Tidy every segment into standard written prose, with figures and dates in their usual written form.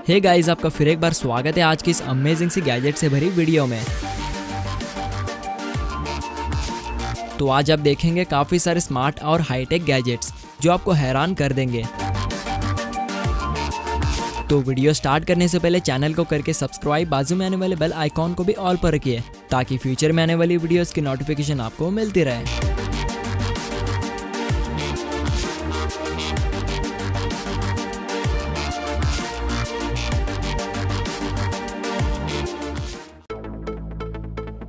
Hey guys, आपका फिर एक बार स्वागत है आज की इस अमेजिंग सी गैजेट से भरी वीडियो में। तो आज आप देखेंगे काफी सारे स्मार्ट और हाईटेक गैजेट्स जो आपको हैरान कर देंगे। तो वीडियो स्टार्ट करने से पहले चैनल को करके सब्सक्राइब, बाजू में आने वाले बेल आइकॉन को भी ऑल पर रखिए ताकि फ्यूचर में आने वाली वीडियोस की नोटिफिकेशन आपको मिलती रहे।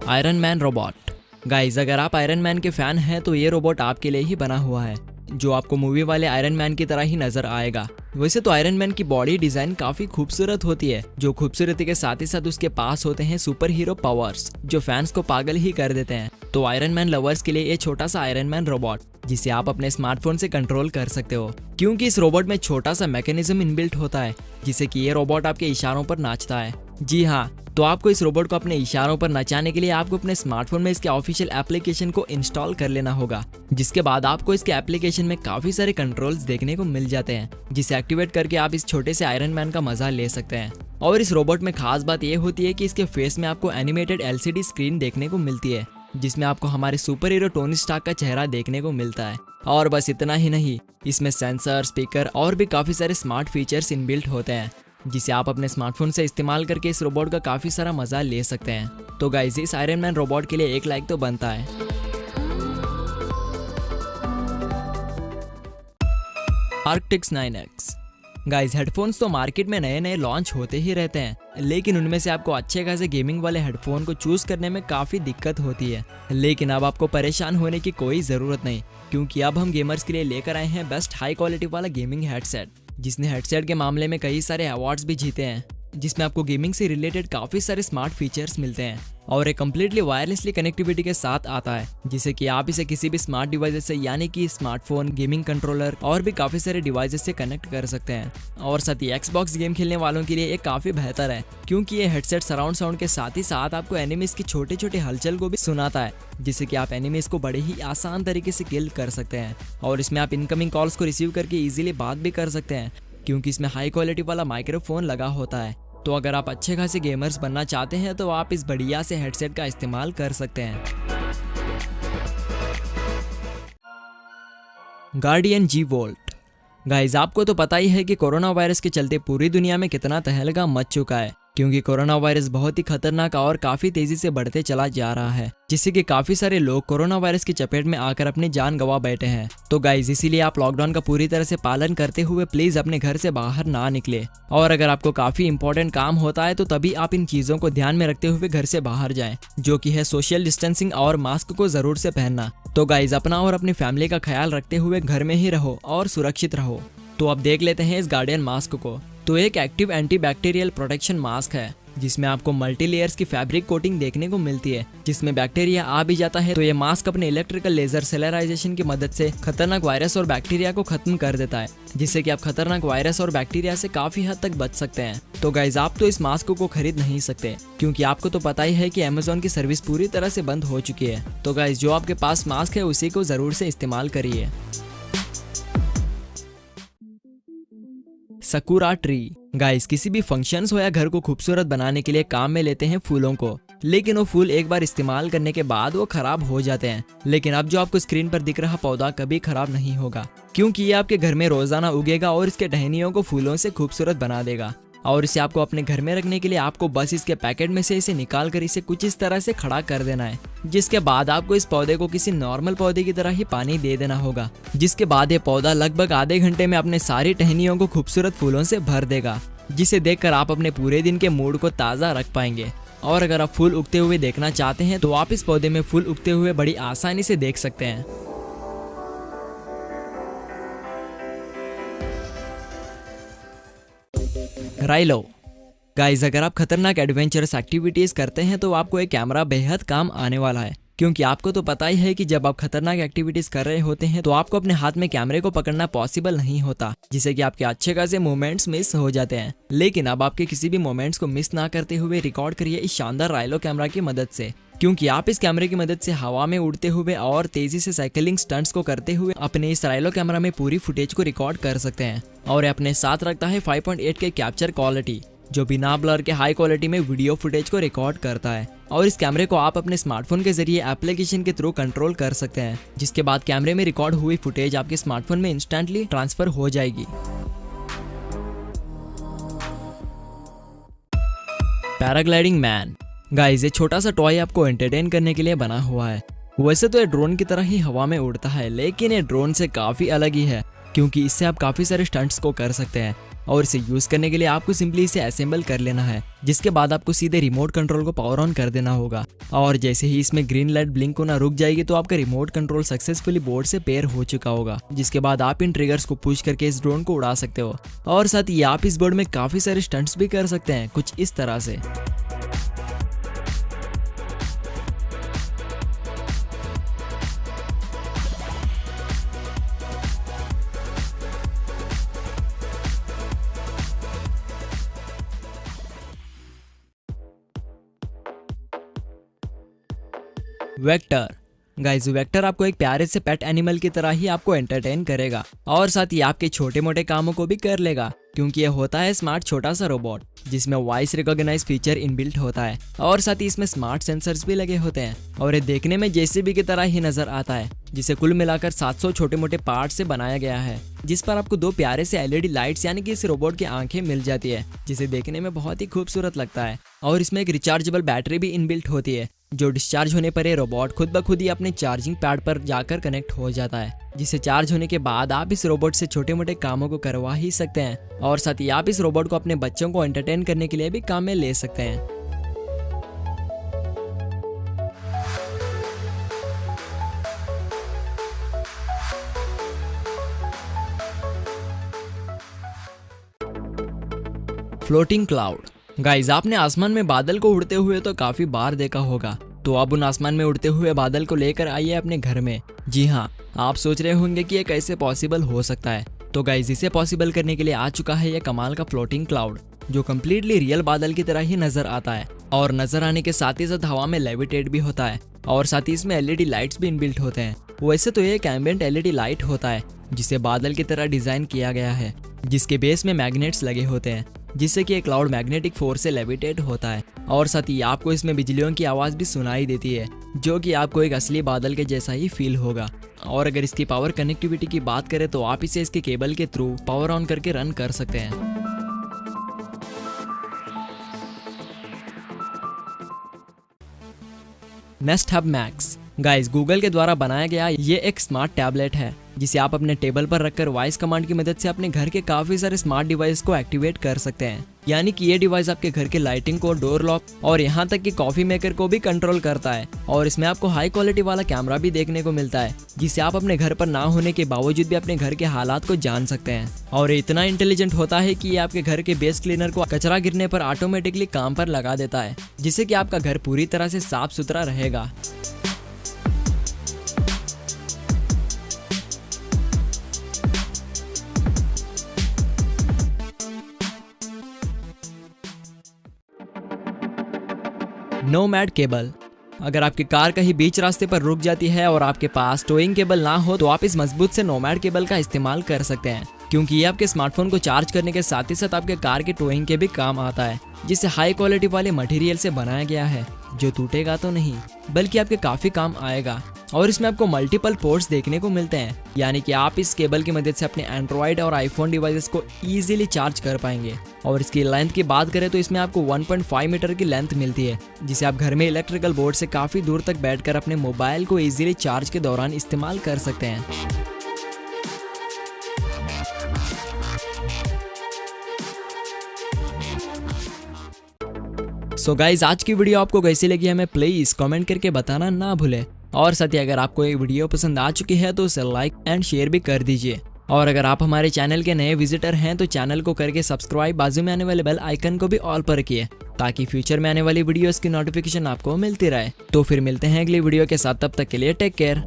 Iron man robot. गाइस, अगर आप आयरन मैन के फैन हैं तो ये रोबोट आपके लिए ही बना हुआ है, जो आपको मूवी वाले आयरन मैन की तरह ही नजर आएगा। वैसे तो आयरन मैन की बॉडी डिजाइन काफी खूबसूरत होती है, जो खूबसूरती के साथ ही साथ उसके पास होते हैं सुपर हीरो पावर्स जो फैंस को पागल ही कर देते हैं। तो आयरन मैन लवर्स के लिए ये छोटा सा आयरन मैन रोबोट जिसे आप अपने स्मार्टफोन से कंट्रोल कर सकते हो, क्योंकि इस रोबोट में छोटा सा मैकेनिज्म इनबिल्ट होता है जिससे कि ये रोबोट आपके इशारों पर नाचता है। जी हाँ, तो आपको इस रोबोट को अपने इशारों पर नचाने के लिए आपको अपने स्मार्टफोन में इसके ऑफिशियल एप्लीकेशन को इंस्टॉल कर लेना होगा, जिसके बाद आपको इसके एप्लीकेशन में काफी सारे कंट्रोल्स देखने को मिल जाते हैं, जिसे एक्टिवेट करके आप इस छोटे से आयरन मैन का मजा ले सकते हैं। और इस रोबोट में खास बात यह होती है कि इसके फेस में आपको एनिमेटेड LCD स्क्रीन देखने को मिलती है, जिसमें आपको हमारे सुपर हीरो टोनी स्टार्क का चेहरा देखने को मिलता है। और बस इतना ही नहीं, इसमें सेंसर, स्पीकर और भी काफी सारे स्मार्ट फीचर्स इनबिल्ट होते हैं, जिसे आप अपने स्मार्टफोन से इस्तेमाल करके इस रोबोट का काफी सारा मजा ले सकते हैं। तो गाइस, इस आयरन मैन रोबोट के लिए एक लाइक तो बनता है। आर्क्टिक्स 9X। गाइस, हेडफोन्स तो मार्केट में नए नए लॉन्च होते ही रहते हैं, लेकिन उनमें से आपको अच्छे खासे गेमिंग वाले हेडफोन को चूज करने में काफी दिक्कत होती है। लेकिन अब आपको परेशान होने की कोई जरूरत नहीं, क्योंकि अब हम गेमर्स के लिए लेकर आए हैं बेस्ट हाई क्वालिटी वाला गेमिंग हेडसेट, जिसने हेडसेट के मामले में कई सारे अवार्ड्स भी जीते हैं, जिसमें आपको गेमिंग से रिलेटेड काफी सारे स्मार्ट फीचर्स मिलते हैं और एक कम्प्लीटली वायरलेसली कनेक्टिविटी के साथ आता है, जिससे कि आप इसे किसी भी स्मार्ट डिवाइस से यानी कि स्मार्टफोन, गेमिंग कंट्रोलर और भी काफी सारे डिवाइसेस से कनेक्ट कर सकते हैं। और साथ ही Xbox गेम खेलने वालों के लिए ये काफी बेहतर है, क्योंकि ये हेडसेट सराउंड साउंड के साथ ही साथ आपको एनिमीज की छोटे छोटे हलचल को भी सुनाता है, जिससे कि आप एनिमीज को बड़े ही आसान तरीके से किल कर सकते हैं। और इसमें आप इनकमिंग कॉल्स को रिसीव करके इजीली बात भी कर सकते हैं, क्योंकि इसमें हाई क्वालिटी वाला माइक्रोफोन लगा होता है। तो अगर आप अच्छे खासे गेमर्स बनना चाहते हैं तो आप इस बढ़िया से हेडसेट का इस्तेमाल कर सकते हैं। Guardian G Volt। गाइस, आपको तो पता ही है कि कोरोना वायरस के चलते पूरी दुनिया में कितना तहलका मच चुका है, क्योंकि कोरोना वायरस बहुत ही खतरनाक और काफी तेजी से बढ़ते चला जा रहा है, जिससे कि काफी सारे लोग कोरोना वायरस की चपेट में आकर अपनी जान गंवा बैठे हैं। तो गाइस, इसीलिए आप लॉकडाउन का पूरी तरह से पालन करते हुए प्लीज अपने घर से बाहर ना निकले, और अगर आपको काफी इंपॉर्टेंट काम होता है तो तभी आप इन चीजों को ध्यान में रखते हुए घर से बाहर जाएं, जो कि है सोशल डिस्टेंसिंग और मास्क को जरूर से पहनना। तो गाइस, अपना और अपनी फैमिली का ख्याल रखते हुए घर में ही रहो और सुरक्षित रहो। तो अब देख लेते हैं इस गार्डियन मास्क को। तो एक एक्टिव एंटीबैक्टीरियल प्रोटेक्शन मास्क है, जिसमें आपको मल्टी लेयर्स की फैब्रिक कोटिंग देखने को मिलती है, जिसमें बैक्टीरिया आ भी जाता है तो ये मास्क अपने इलेक्ट्रिकल लेजर सेलराइजेशन की मदद से खतरनाक वायरस और बैक्टीरिया को खत्म कर देता है, जिससे कि आप खतरनाक वायरस और बैक्टीरिया से काफी हद तक बच सकते हैं। तो गाइस, आप तो इस मास्क को खरीद नहीं सकते, क्योंकि आपको तो पता ही है कि Amazon की सर्विस पूरी तरह से बंद हो चुकी है। तो गाइस, जो आपके पास मास्क है उसी को जरूर से इस्तेमाल करिए। Sakura tree. गाइस, किसी भी फंक्शंस हो या घर को खूबसूरत बनाने के लिए काम में लेते हैं फूलों को, लेकिन वो फूल एक बार इस्तेमाल करने के बाद वो खराब हो जाते हैं। लेकिन अब जो आपको स्क्रीन पर दिख रहा पौधा कभी खराब नहीं होगा, क्योंकि ये आपके घर में रोजाना उगेगा और इसके टहनियों को फूलों से खूबसूरत बना देगा। और इसे आपको अपने घर में रखने के लिए आपको बस इसके पैकेट में से इसे निकाल कर इसे कुछ इस तरह से खड़ा कर देना है, जिसके बाद आपको इस पौधे को किसी नॉर्मल पौधे की तरह ही पानी दे देना होगा, जिसके बाद ये पौधा लगभग आधे घंटे में अपने सारी टहनियों को खूबसूरत फूलों से भर देगा, जिसे देखकर आप अपने पूरे दिन के मूड को ताज़ा रख पाएंगे। और अगर आप फूल उगते हुए देखना चाहते हैं तो आप इस पौधे में फूल उगते हुए बड़ी आसानी से देख सकते हैं। राइलो। गाइस, अगर आप खतरनाक एडवेंचरस एक्टिविटीज करते हैं तो आपको एक कैमरा बेहद काम आने वाला है, क्योंकि आपको तो पता ही है कि जब आप खतरनाक एक्टिविटीज कर रहे होते हैं तो आपको अपने हाथ में कैमरे को पकड़ना पॉसिबल नहीं होता, जिससे कि आपके अच्छे खासे मोमेंट्स मिस हो जाते हैं। लेकिन अब आपके किसी भी मोमेंट्स को मिस ना करते हुए रिकॉर्ड करिए इस शानदार राइलो कैमरा की मदद से, क्योंकि आप इस कैमरे की मदद से हवा में उड़ते हुए और तेजी से साइकिलिंग स्टंट्स को करते हुए अपने इस राइलो कैमरा में पूरी फुटेज को रिकॉर्ड कर सकते हैं। और ये अपने साथ रखता है 5.8 के कैप्चर क्वालिटी, जो बिना ब्लर के हाई क्वालिटी में वीडियो फुटेज को रिकॉर्ड करता है। और इस कैमरे को आप अपने स्मार्टफोन के जरिए एप्लीकेशन के थ्रू कंट्रोल कर सकते हैं, जिसके बाद कैमरे में रिकॉर्ड हुई फुटेज आपके स्मार्टफोन में इंस्टेंटली ट्रांसफर हो जाएगी। Paragliding man. गाइस, ये छोटा सा टॉय आपको एंटरटेन करने के लिए बना हुआ है। वैसे तो ये ड्रोन की तरह ही हवा में उड़ता है, लेकिन ये ड्रोन से काफी अलग ही है, क्योंकि इससे आप काफी सारे स्टंट्स को कर सकते हैं। और इसे यूज करने के लिए आपको सिंपली इसे असेंबल कर लेना है, जिसके बाद आपको सीधे रिमोट कंट्रोल को पावर ऑन कर देना होगा। और जैसे ही इसमें ग्रीन लाइट ब्लिंक होना रुक जाएगी तो आपका रिमोट कंट्रोल सक्सेसफुली बोर्ड से पेयर हो चुका होगा, जिसके बाद आप इन ट्रिगर्स को पुश करके इस ड्रोन को उड़ा सकते हो। और साथ ही आप इस बोर्ड में काफी सारे स्टंट्स भी कर सकते हैं, कुछ इस तरह से। वेक्टर। गाइस, वेक्टर आपको एक प्यारे से पेट एनिमल की तरह ही आपको एंटरटेन करेगा और साथ ही आपके छोटे मोटे कामों को भी कर लेगा, क्योंकि यह होता है स्मार्ट छोटा सा रोबोट जिसमें वॉइस रिकॉग्नाइज फीचर इनबिल्ट होता है और साथ ही इसमें स्मार्ट सेंसर्स भी लगे होते हैं। और ये देखने में जेसीबी की तरह ही नजर आता है, जिसे कुल मिलाकर 700 छोटे मोटे पार्ट से बनाया गया है, जिस पर आपको 2 प्यारे से एलईडी लाइट्स यानी कि इस रोबोट की आंखें मिल जाती है, जिसे देखने में बहुत ही खूबसूरत लगता है। और इसमें एक रिचार्जेबल बैटरी भी इनबिल्ट होती है, जो डिस्चार्ज होने पर ये रोबोट खुद ब खुद ही अपने चार्जिंग पैड पर जाकर कनेक्ट हो जाता है, जिसे चार्ज होने के बाद आप इस रोबोट से छोटे मोटे कामों को करवा ही सकते हैं। और साथ ही आप इस रोबोट को अपने बच्चों को एंटरटेन करने के लिए भी काम में ले सकते हैं। Floating cloud. गाइस, आपने आसमान में बादल को उड़ते हुए तो काफी बार देखा होगा, तो अब उन आसमान में उड़ते हुए बादल को लेकर आइए अपने घर में। जी हाँ, आप सोच रहे होंगे कि ये कैसे पॉसिबल हो सकता है। तो गाइस, इसे पॉसिबल करने के लिए आ चुका है ये कमाल का फ्लोटिंग क्लाउड, जो कम्प्लीटली रियल बादल की तरह ही नजर आता है और नजर आने के साथ ही साथ हवा में लेविटेट भी होता है और साथ ही इसमें एलईडी लाइट्स भी इनबिल्ट होते हैं। वैसे तो ये एक एम्बिएंट एलईडी लाइट होता है, जिसे बादल की तरह डिजाइन किया गया है, जिसके बेस में मैग्नेट्स लगे होते हैं, जिससे कि एक क्लाउड मैग्नेटिक फोर्स से लेविटेट होता है। और साथ ही आपको इसमें बिजलियों की आवाज भी सुनाई देती है, जो कि आपको एक असली बादल के जैसा ही फील होगा। और अगर इसकी पावर कनेक्टिविटी की बात करें तो आप इसे इसके केबल के थ्रू पावर ऑन करके रन कर सकते हैं। Nest hub max. Guys, Google के द्वारा बनाया गया ये एक स्मार्ट टैबलेट है, जिसे आप अपने टेबल पर रखकर वॉइस कमांड की मदद से अपने घर के काफी सारे स्मार्ट डिवाइस को एक्टिवेट कर सकते हैं। यानी कि ये डिवाइस आपके घर के लाइटिंग को, डोर लॉक और यहाँ तक कि कॉफी मेकर को भी कंट्रोल करता है। और इसमें आपको हाई क्वालिटी वाला कैमरा भी देखने को मिलता है, जिससे आप अपने घर पर ना होने के बावजूद भी अपने घर के हालात को जान सकते हैं। और ये इतना इंटेलिजेंट होता है कि ये आपके घर के बेस क्लीनर को कचरा गिरने पर ऑटोमेटिकली काम पर लगा देता है, जिससे कि आपका घर पूरी तरह से साफ सुथरा रहेगा। Nomad cable. अगर आपकी कार कहीं बीच रास्ते पर रुक जाती है और आपके पास टोइंग केबल ना हो, तो आप इस मजबूत से नोमैड केबल का इस्तेमाल कर सकते हैं, क्योंकि ये आपके स्मार्टफोन को चार्ज करने के साथ ही साथ आपके कार के टोइंग के भी काम आता है, जिसे हाई क्वालिटी वाले मटेरियल से बनाया गया है, जो टूटेगा तो नहीं बल्कि आपके काफी काम आएगा। और इसमें आपको मल्टीपल पोर्ट्स देखने को मिलते हैं, यानी कि आप इस केबल की मदद से अपने एंड्रॉइड और आईफोन डिवाइसेस को इजीली चार्ज कर पाएंगे। और इसकी लेंथ की बात करें तो इसमें आपको 1.5 मीटर की लेंथ मिलती है, जिसे आप घर में इलेक्ट्रिकल बोर्ड से काफी दूर तक बैठकर अपने मोबाइल को इजीली चार्ज के दौरान इस्तेमाल कर सकते हैं। सो गाइज, आज की वीडियो आपको कैसी लगी हमें प्लीज कमेंट करके बताना ना भूले। और साथ ही अगर आपको ये वीडियो पसंद आ चुकी है तो उसे लाइक एंड शेयर भी कर दीजिए। और अगर आप हमारे चैनल के नए विजिटर हैं तो चैनल को करके सब्सक्राइब, बाजू में आने वाले बेल आइकन को भी ऑल पर रखिए, ताकि फ्यूचर में आने वाली वीडियोस की नोटिफिकेशन आपको मिलती रहे। तो फिर मिलते हैं अगली वीडियो के साथ, तब तक के लिए टेक केयर।